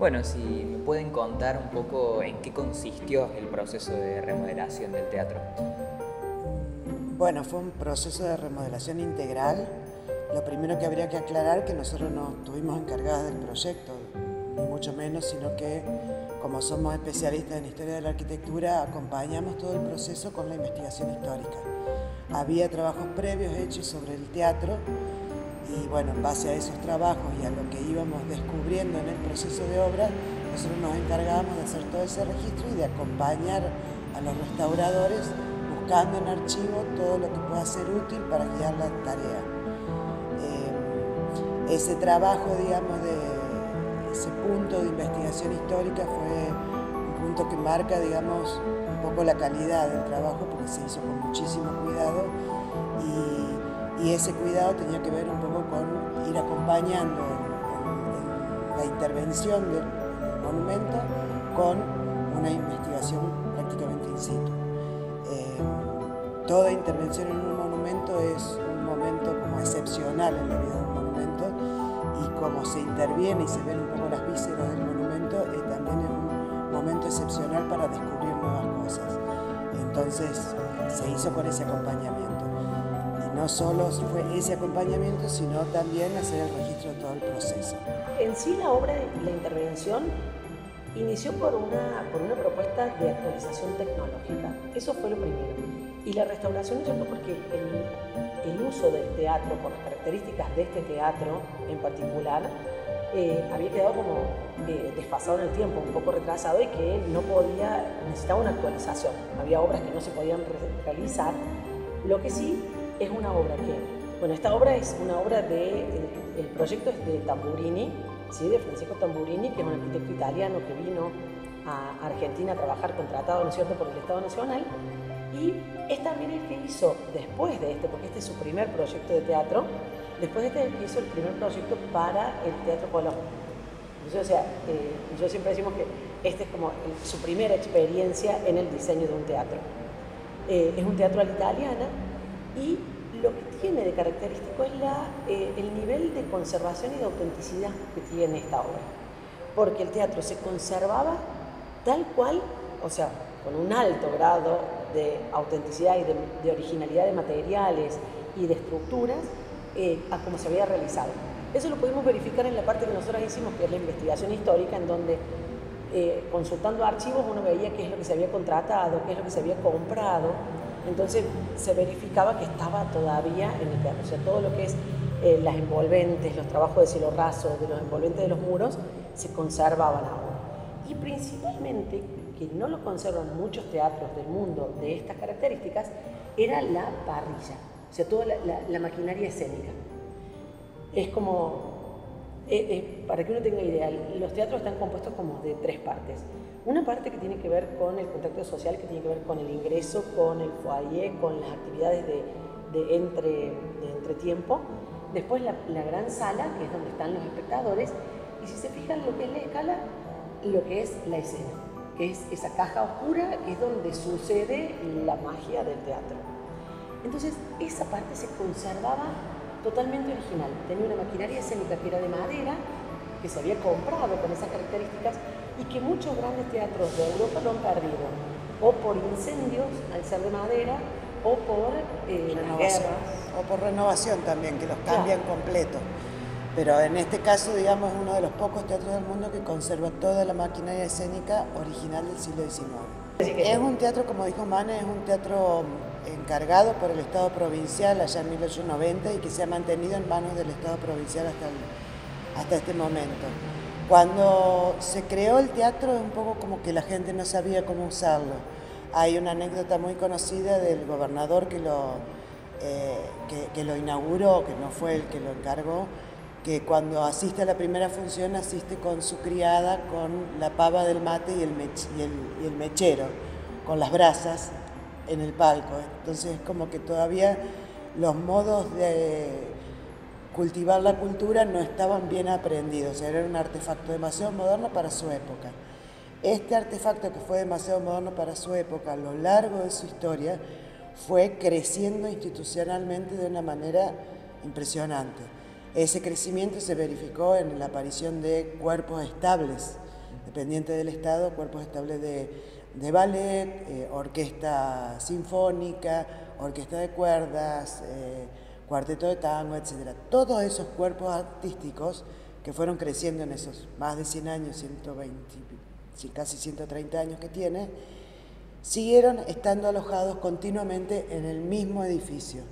Bueno, si me pueden contar un poco en qué consistió el proceso de remodelación del teatro. Bueno, fue un proceso de remodelación integral. Lo primero que habría que aclarar es que nosotros no estuvimos encargados del proyecto, ni mucho menos, sino que como somos especialistas en historia de la arquitectura, acompañamos todo el proceso con la investigación histórica. Había trabajos previos hechos sobre el teatro y bueno, en base a esos trabajos y a lo que íbamos descubriendo en el proceso de obra, nosotros nos encargábamos de hacer todo ese registro y de acompañar a los restauradores buscando en archivo todo lo que pueda ser útil para guiar la tarea. Ese trabajo, digamos, de ese punto de investigación histórica fue un punto que marca, digamos, un poco la calidad del trabajo porque se hizo con muchísimo cuidado y ese cuidado tenía que ver un poco con ir acompañando en la intervención del monumento con una investigación prácticamente in situ. Toda intervención en un monumento es un momento como excepcional en la vida de un monumento y como se interviene y se ven un poco las vísceras del monumento, también es un momento excepcional para descubrir nuevas cosas. Entonces se hizo con ese acompañamiento. Y no solo fue ese acompañamiento, sino también hacer el registro de todo el proceso. En sí la obra de la intervención inició por una propuesta de actualización tecnológica. Eso fue lo primero. Y la restauración llegó porque el uso del teatro, por las características de este teatro en particular, había quedado como desfasado en el tiempo, un poco retrasado y que necesitaba una actualización. Había obras que no se podían realizar. Lo que sí es una obra bueno, esta obra es una obra el proyecto es de Tamburini, ¿sí? De Francesco Tamburini, que es un arquitecto italiano que vino a Argentina a trabajar contratado, ¿no es cierto?, por el Estado Nacional. Y es también el que hizo, después de porque este es su primer proyecto de teatro, después de este el que hizo el primer proyecto para el Teatro Colón. Entonces, o sea, yo siempre decimos que este es como su primera experiencia en el diseño de un teatro. Es un teatro a la italiana y lo que tiene de característico es el nivel de conservación y de autenticidad que tiene esta obra. Porque el teatro se conservaba tal cual, o sea, con un alto grado de autenticidad y de originalidad de materiales y de estructuras a como se había realizado. Eso lo pudimos verificar en la parte que nosotros hicimos, que es la investigación histórica, en donde consultando archivos uno veía qué es lo que se había contratado, qué es lo que se había comprado. Entonces se verificaba que estaba todavía en el teatro, o sea, todo lo que es las envolventes, los trabajos de cielo raso, de los envolventes de los muros, se conservaban aún. Y principalmente, que no lo conservan muchos teatros del mundo de estas características, era la parrilla, o sea, toda la maquinaria escénica. Es como, para que uno tenga idea, los teatros están compuestos como de tres partes. Una parte que tiene que ver con el contacto social, que tiene que ver con el ingreso, con el foyer, con las actividades de entretiempo. Después la gran sala, que es donde están los espectadores. Y si se fijan lo que es la escala, lo que es la escena, que es esa caja oscura, que es donde sucede la magia del teatro. Entonces, esa parte se conservaba totalmente original. Tenía una maquinaria escénica que era de madera, que se había comprado con esas características y que muchos grandes teatros de Europa lo han perdido, o por incendios al ser de madera, o por las guerras. O por renovación también, que los cambian completo. Pero en este caso, digamos, es uno de los pocos teatros del mundo que conserva toda la maquinaria escénica original del siglo XIX. Es un teatro, como dijo Mane, es un teatro encargado por el Estado provincial allá en 1890 y que se ha mantenido en manos del Estado provincial hasta este momento. Cuando se creó el teatro es un poco como que la gente no sabía cómo usarlo. Hay una anécdota muy conocida del gobernador que lo inauguró, que no fue el que lo encargó, que cuando asiste a la primera función asiste con su criada, con la pava del mate y el mechero, con las brasas en el palco. Entonces como que todavía los modos de cultivar la cultura no estaban bien aprendidos, era un artefacto demasiado moderno para su época. Este artefacto, que fue demasiado moderno para su época, a lo largo de su historia, fue creciendo institucionalmente de una manera impresionante. Ese crecimiento se verificó en la aparición de cuerpos estables dependientes del Estado, cuerpos estables de ballet, orquesta sinfónica, orquesta de cuerdas, cuarteto de tango, etc. Todos esos cuerpos artísticos que fueron creciendo en esos más de 100 años, 120, casi 130 años que tiene, siguieron estando alojados continuamente en el mismo edificio.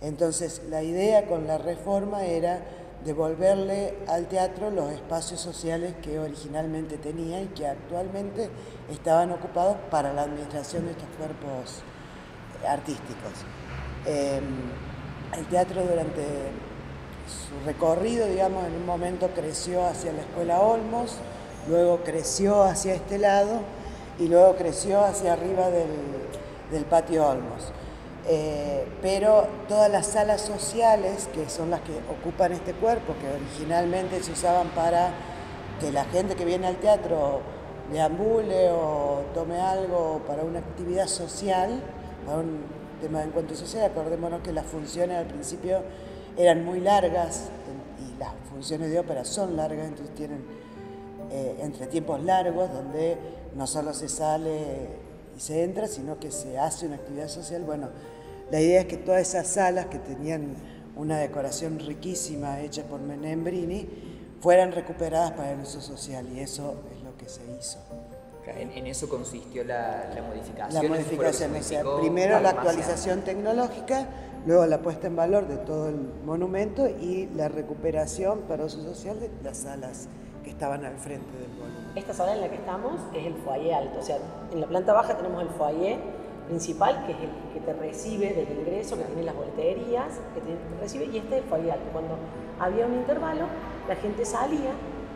Entonces, la idea con la reforma era devolverle al teatro los espacios sociales que originalmente tenía y que actualmente estaban ocupados para la administración de estos cuerpos artísticos. El teatro durante su recorrido, digamos, en un momento creció hacia la Escuela Olmos, luego creció hacia este lado y luego creció hacia arriba del patio Olmos. Pero todas las salas sociales, que son las que ocupan este cuerpo, que originalmente se usaban para que la gente que viene al teatro deambule o tome algo para una actividad social, para un tema de encuentro social. Acordémonos que las funciones al principio eran muy largas y las funciones de ópera son largas, entonces tienen entretiempos largos donde no solo se sale y se entra, sino que se hace una actividad social. Bueno, la idea es que todas esas salas que tenían una decoración riquísima hecha por Menembrini fueran recuperadas para el uso social, y eso es lo que se hizo. En eso consistió la modificación. La modificación, o sea, primero la actualización tecnológica, luego la puesta en valor de todo el monumento y la recuperación para uso social de las salas que estaban al frente del volumen. Esta sala en la que estamos es el foyer alto, o sea, en la planta baja tenemos el foyer principal, que es el que te recibe del ingreso, que tiene las boleterías, que te recibe, y este es el foyer alto. Cuando había un intervalo, la gente salía.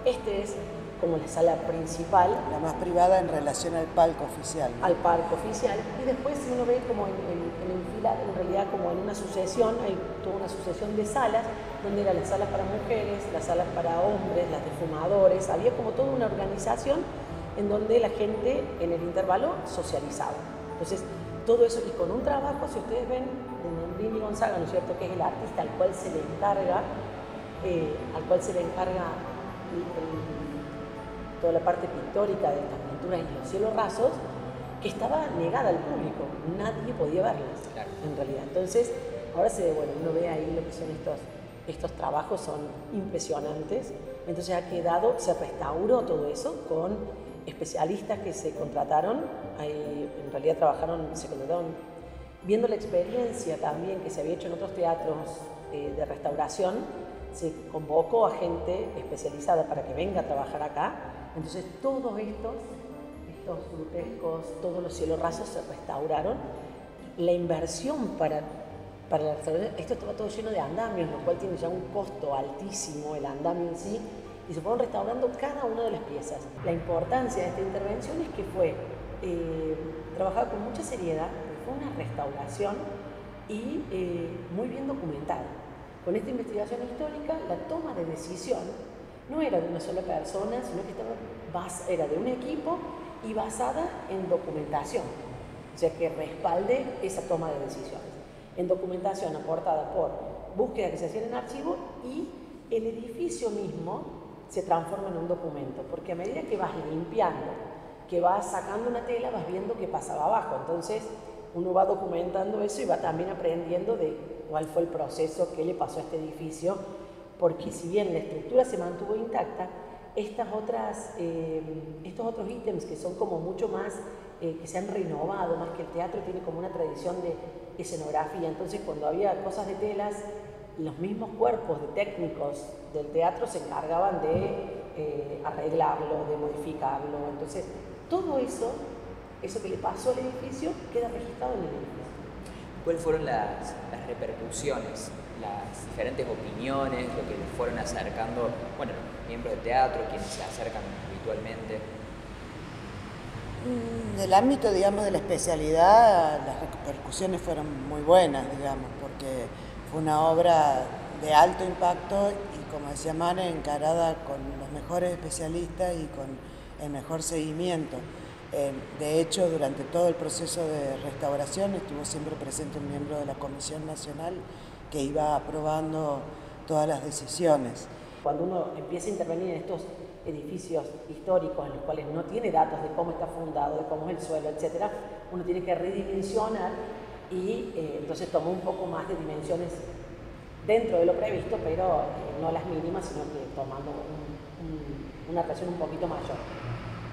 Este es como la sala principal, la más privada en relación al palco oficial, ¿no? Al palco oficial, y después uno ve como en realidad como en una sucesión, hay toda una sucesión de salas, donde eran las salas para mujeres, las salas para hombres, las de fumadores, había como toda una organización en donde la gente en el intervalo socializaba. Entonces, todo eso, y con un trabajo, si ustedes ven, de Menembrini Gonzaga, ¿no es cierto?, que es el artista al cual se le encarga toda la parte pictórica de estas pinturas y los cielos rasos, que estaba negada al público, nadie podía verlas, claro, en realidad. Entonces, ahora uno ve ahí lo que son estos trabajos, son impresionantes. Entonces se restauró todo eso con especialistas que se contrataron, en realidad se contrataron, viendo la experiencia también que se había hecho en otros teatros de restauración, se convocó a gente especializada para que venga a trabajar acá. Entonces todos estos grutescos, todos los cielos rasos se restauraron. La inversión para la restauración, esto estaba todo lleno de andamios, lo cual tiene ya un costo altísimo el andamio en sí, y se fueron restaurando cada una de las piezas. La importancia de esta intervención es que fue trabajada con mucha seriedad, fue una restauración y muy bien documentada. Con esta investigación histórica, la toma de decisión no era de una sola persona, sino que era de un equipo y basada en documentación, o sea, que respalde esa toma de decisiones. En documentación aportada por búsquedas que se hacían en archivo, y el edificio mismo se transforma en un documento, porque a medida que vas limpiando, que vas sacando una tela, vas viendo qué pasaba abajo. Entonces uno va documentando eso y va también aprendiendo de cuál fue el proceso, qué le pasó a este edificio, porque si bien la estructura se mantuvo intacta, estos otros ítems que son como mucho más, que se han renovado, más que el teatro tiene como una tradición de escenografía. Entonces cuando había cosas de telas, los mismos cuerpos de técnicos del teatro se encargaban de arreglarlo, de modificarlo. Entonces todo eso que le pasó al edificio queda registrado en el edificio. ¿Cuáles fueron las repercusiones, las diferentes opiniones, lo que les fueron acercando, bueno, los miembros del teatro, quienes se acercan habitualmente? Del ámbito, digamos, de la especialidad, las repercusiones fueron muy buenas, digamos, porque fue una obra de alto impacto y, como decía Mane, encarada con los mejores especialistas y con el mejor seguimiento. De hecho, durante todo el proceso de restauración estuvo siempre presente un miembro de la Comisión Nacional que iba aprobando todas las decisiones. Cuando uno empieza a intervenir en estos edificios históricos en los cuales no tiene datos de cómo está fundado, de cómo es el suelo, etc., uno tiene que redimensionar y entonces toma un poco más de dimensiones dentro de lo previsto, pero no las mínimas, sino que tomando una relación un poquito mayor.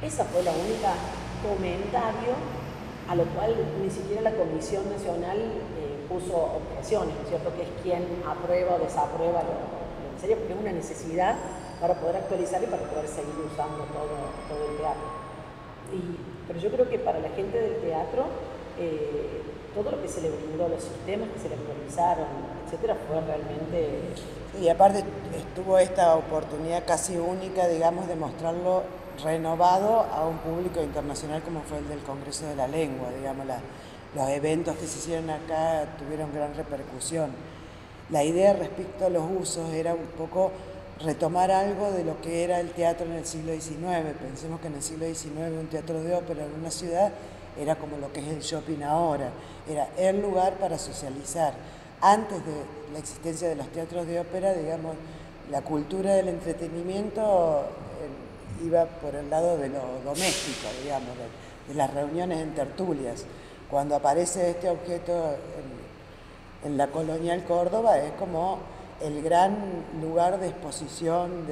Esa fue la única comentario a lo cual ni siquiera la Comisión Nacional puso objeciones, ¿no es cierto?, que es quien aprueba o desaprueba lo necesario, porque es una necesidad para poder actualizar y para poder seguir usando todo el teatro. Pero yo creo que para la gente del teatro, todo lo que se le brindó, los sistemas que se le actualizaron, etcétera, fue realmente... Y aparte estuvo esta oportunidad casi única, digamos, de mostrarlo renovado a un público internacional como fue el del Congreso de la Lengua, digamos, los eventos que se hicieron acá tuvieron gran repercusión. La idea respecto a los usos era un poco retomar algo de lo que era el teatro en el siglo XIX. Pensemos que en el siglo XIX un teatro de ópera en una ciudad era como lo que es el shopping ahora, era el lugar para socializar. Antes de la existencia de los teatros de ópera, digamos, la cultura del entretenimiento iba por el lado de lo doméstico, digamos, de las reuniones en tertulias. Cuando aparece este objeto en la Colonial Córdoba, es como el gran lugar de exposición,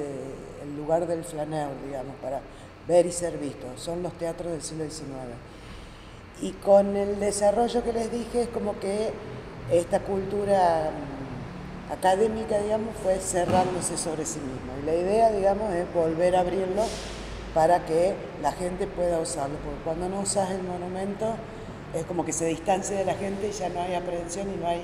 el lugar del flaneur, digamos, para ver y ser visto. Son los teatros del siglo XIX. Y con el desarrollo que les dije, es como que esta cultura académica, digamos, fue cerrándose sobre sí misma. Y la idea, digamos, es volver a abrirlo para que la gente pueda usarlo. Porque cuando no usas el monumento, es como que se distancia de la gente y ya no hay aprehensión y no hay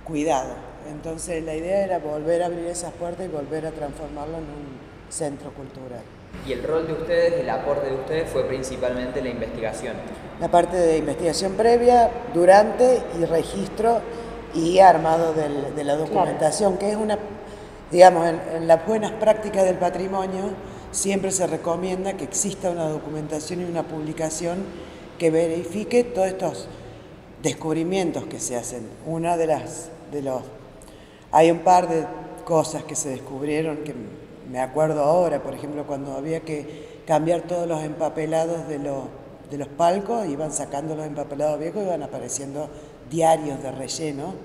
cuidado. Entonces la idea era volver a abrir esas puertas y volver a transformarlo en un centro cultural. Y el rol de ustedes, el aporte de ustedes fue principalmente la investigación. La parte de investigación previa, durante y registro y armado de la documentación, que es una, digamos, en las buenas prácticas del patrimonio siempre se recomienda que exista una documentación y una publicación que verifique todos estos descubrimientos que se hacen. Hay un par de cosas que se descubrieron que me acuerdo ahora, por ejemplo, cuando había que cambiar todos los empapelados de los palcos, iban sacando los empapelados viejos y iban apareciendo diarios de relleno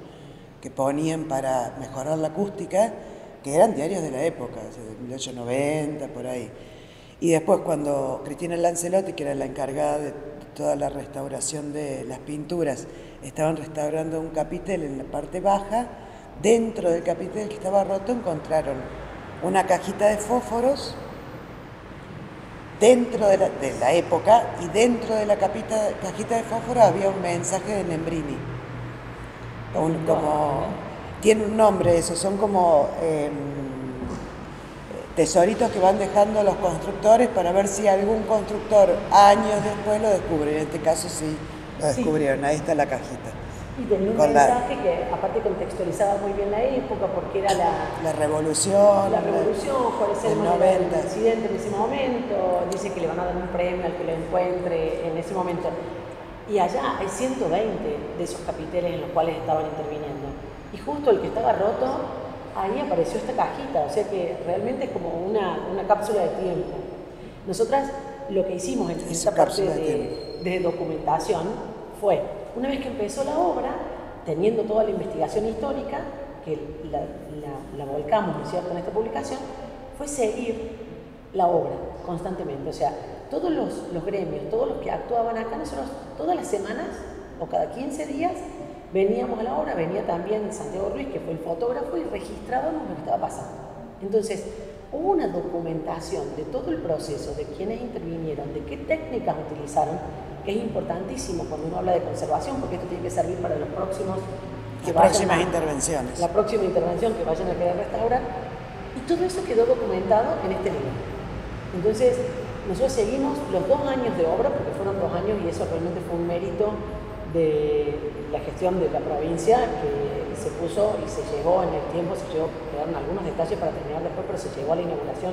que ponían para mejorar la acústica, que eran diarios de la época, de 1890, por ahí. Y después cuando Cristina Lancelotti, que era la encargada de toda la restauración de las pinturas, estaban restaurando un capitel en la parte baja, dentro del capitel que estaba roto encontraron una cajita de fósforos dentro de la época, y dentro de la cajita de fósforos había un mensaje de Nembrini. Tiene un nombre eso, son como tesoritos que van dejando los constructores para ver si algún constructor años después lo descubre. En este caso sí lo descubrieron, sí. Ahí está la cajita. Y tenía un mensaje que aparte contextualizaba muy bien la época, porque era la revolución. La revolución, cuál es el presidente en ese momento, dice que le van a dar un premio al que lo encuentre en ese momento. Y allá hay 120 de esos capiteles en los cuales estaban interviniendo. Y justo el que estaba roto, ahí apareció esta cajita, o sea que realmente es como una cápsula de tiempo. Nosotras lo que hicimos en esta parte de documentación fue, una vez que empezó la obra, teniendo toda la investigación histórica, que la volcamos, ¿no es cierto?, en esta publicación, fue seguir la obra constantemente. O sea, todos los gremios, todos los que actuaban acá, nosotros todas las semanas o cada 15 días veníamos a la obra, venía también Santiago Ruiz, que fue el fotógrafo, y registrábamos lo que estaba pasando. Entonces, hubo una documentación de todo el proceso, de quiénes intervinieron, de qué técnicas utilizaron, que es importantísimo cuando uno habla de conservación, porque esto tiene que servir para los próximos... Las próximas intervenciones. La próxima intervención que vayan a querer restaurar. Y todo eso quedó documentado en este libro. Entonces, nosotros seguimos los 2 años de obra, porque fueron 2 años y eso realmente fue un mérito de la gestión de la provincia, que se puso y se llegó en el tiempo, quedaron algunos detalles para terminar después, pero se llegó a la inauguración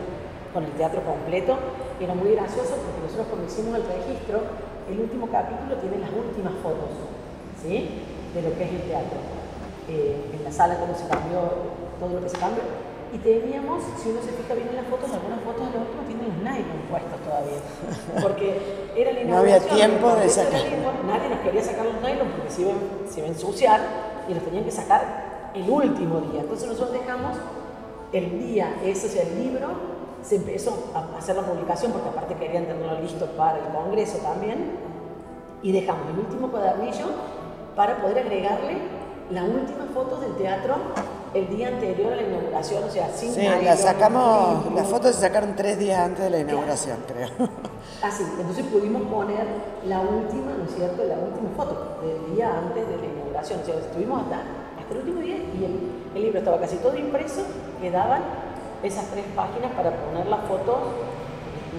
con el teatro completo. Y era muy gracioso porque nosotros cuando hicimos el registro, el último capítulo tiene las últimas fotos, ¿sí?, de lo que es el teatro. En la sala, cómo se cambió, todo lo que se cambió. Y teníamos, si uno se fija bien en las fotos, algunas fotos de los últimos tienen los nylon puestos todavía. Porque era la No había inauguración. tiempo de sacar. Nadie nos quería sacar los nylon porque se iba a ensuciar y los tenían que sacar el último día. Entonces nosotros dejamos el día, ese, o sea, el libro, se empezó a hacer la publicación porque aparte querían tenerlo listo para el congreso también. Y dejamos el último cuadernillo para poder agregarle las últimas fotos del teatro el día anterior a la inauguración, o sea, sin Sí, nylon, las fotos se sacaron 3 días antes de la inauguración, creo. Así, entonces pudimos poner la última, ¿no es cierto?, la última foto del día antes de la inauguración. O sea, estuvimos hasta el último día y el libro estaba casi todo impreso, quedaban esas 3 páginas para poner las fotos.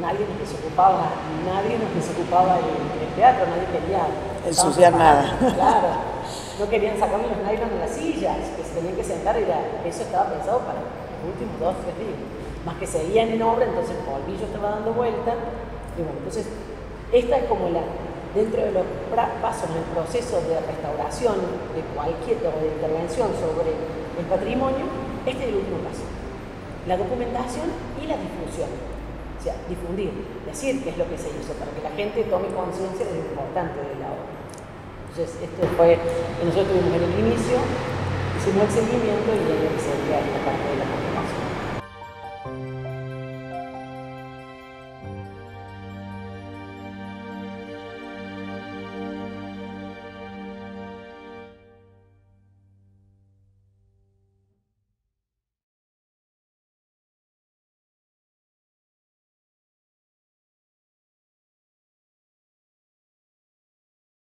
Nadie nos desocupaba el teatro, nadie quería ensuciar nada. Claro, no querían sacarme los nylon de las sillas, que se tenían que sentar, eso estaba pensado para los últimos 2 o 3 días. Más que seguían en obra, entonces el polvillo estaba dando vuelta. Y bueno, entonces, esta es como dentro de los pasos en el proceso de restauración de cualquier o de intervención sobre el patrimonio, este es el último paso. La documentación y la difusión. O sea, difundir, decir qué es lo que se hizo, para que la gente tome conciencia de lo importante de la obra. Entonces, esto fue, nosotros tuvimos en el inicio, hicimos el seguimiento y ahí sería esta parte de la comunicación.